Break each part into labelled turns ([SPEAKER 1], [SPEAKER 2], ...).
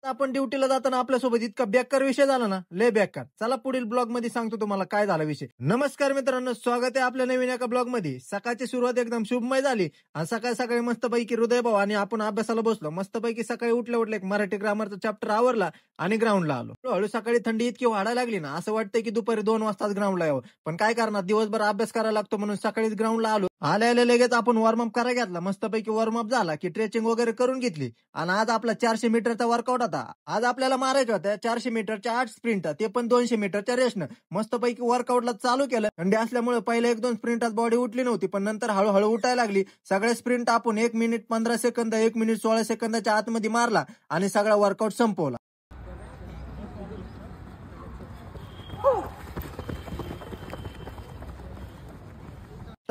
[SPEAKER 1] आपण ड्युटीला जाताना आपल्यासोबत इतका बेकार विषय झाला ना, लय बेकार. चला पुढील ब्लॉग मध्ये सांगतो तुम्हाला काय झाला विषय. नमस्कार मित्रांनो, स्वागत आहे आपल्या नवीन एका ब्लॉग मध्ये. सकाळची सुरुवात एकदम शुभमय झाली आणि सकाळी सकाळी मस्तपैकी हृदयभाव आणि आपण अभ्यासाला बसलो. मस्तपैकी सकाळी उठल्या उठल्या एक मराठी ग्रामरचा चॅप्टर आवरला आणि ग्राउंडला आलो. हळू सकाळी थंडी इतकी वाढायला लागली ना, असं वाटतंय की दुपारी 2 वाजताच ग्राउंडला यावं. पण काय करणार, दिवसभर अभ्यास करायला लागतो म्हणून सकाळीच ग्राउंडला आलो. आल्या लगेच आपण वॉर्मअप करायला घेतला. मस्तपैकी वॉर्मअप झाला की ट्रेचिंग वगैरे करून घेतली आणि आज आपला 400 मीटरचा वर्कआउट होता. आज आपल्याला मारायच्या होत्या 400 मीटरच्या 8 स्प्रिंट, ते पण 200 मीटरच्या रेसनं. मस्तपैकी वर्कआउटला चालू केलं. थंडी असल्यामुळे पहिले 1-2 स्प्रिंटात बॉडी उठली नव्हती, पण नंतर हळूहळू उठायला लागली. सगळे स्प्रिंट आपण 1 मिनिट 15 सेकंद, 1 मिनिट 16 सेकंदाच्या आतमध्ये मारला आणि सगळा वर्कआउट संपवला.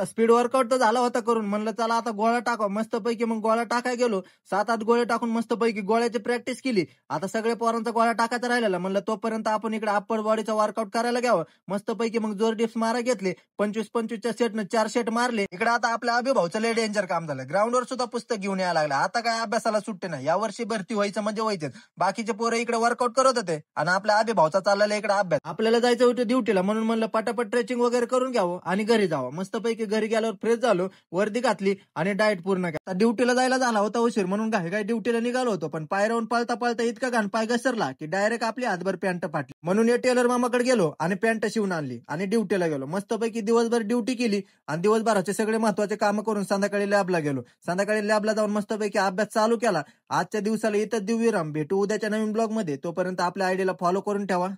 [SPEAKER 1] स्पीड वर्कआउट तर झाला होता करून, म्हणलं चला आता गोळा टाकावा. मस्तपैकी मग गोळा टाकाय गेलो. 7-8 गोळे टाकून मस्तपैकी गोळ्याची प्रॅक्टिस केली. आता सगळे पोरांचा गोळा टाकायचा राहिलेला. म्हणलं तोपर्यंत आपण इकडे अप्पर बॉडीचा वर्कआउट करायला घ्यावं. मस्तपैकी मग जोर डिप्स मारा घेतले. 25-25च्या सेटनं 4 सेट मारले. इकडे आता आपल्या अभिभावचं लय डेंजर काम झालं. ग्राउंडवर सुद्धा पुस्तक घेऊन यायला लागला. आता काय अभ्यासाला सुट्टी नाही. यावर्षी भरती व्हायचं म्हणजे व्हायचं. बाकीचे पोरं इकडे वर्कआउट करत होते आणि आपल्या अभिभावचा चाललेला इकडे अभ्यास. आपल्याला जायचं होतं ड्युटीला, म्हणून म्हणलं पटापट ट्रेचिंग वगैरे करून घ्यावं आणि घरी जावं. मस्तपैकी घरी गेल्यावर फ्रेश झालो, वर्दी घातली आणि डाएट पूर्ण केला. ड्युटीला जायला झाला होता उशीर, म्हणून घाई ड्युटीला निघालो होतो. पण पायऱ्यावरून पळता पळता इतका घाण पाय घसरला की डायरेक्ट आपली हातभर पॅन्ट फाटली. म्हणून या टेलर मामाकडे गेलो आणि पॅन्ट शिवून आणली आणि ड्युटीला गेलो. मस्तपैकी दिवसभर ड्युटी केली आणि दिवसभराचे सगळे महत्वाचे काम करून संध्याकाळी लॅबला गेलो. संध्याकाळी लॅबला जाऊन मस्तपैकी अभ्यास चालू केला. आजच्या दिवसाला इथंच देऊ विराम. भेटू उद्याच्या नवीन ब्लॉग मध्ये. तोपर्यंत आपल्या आयडीला फॉलो करून ठेवा.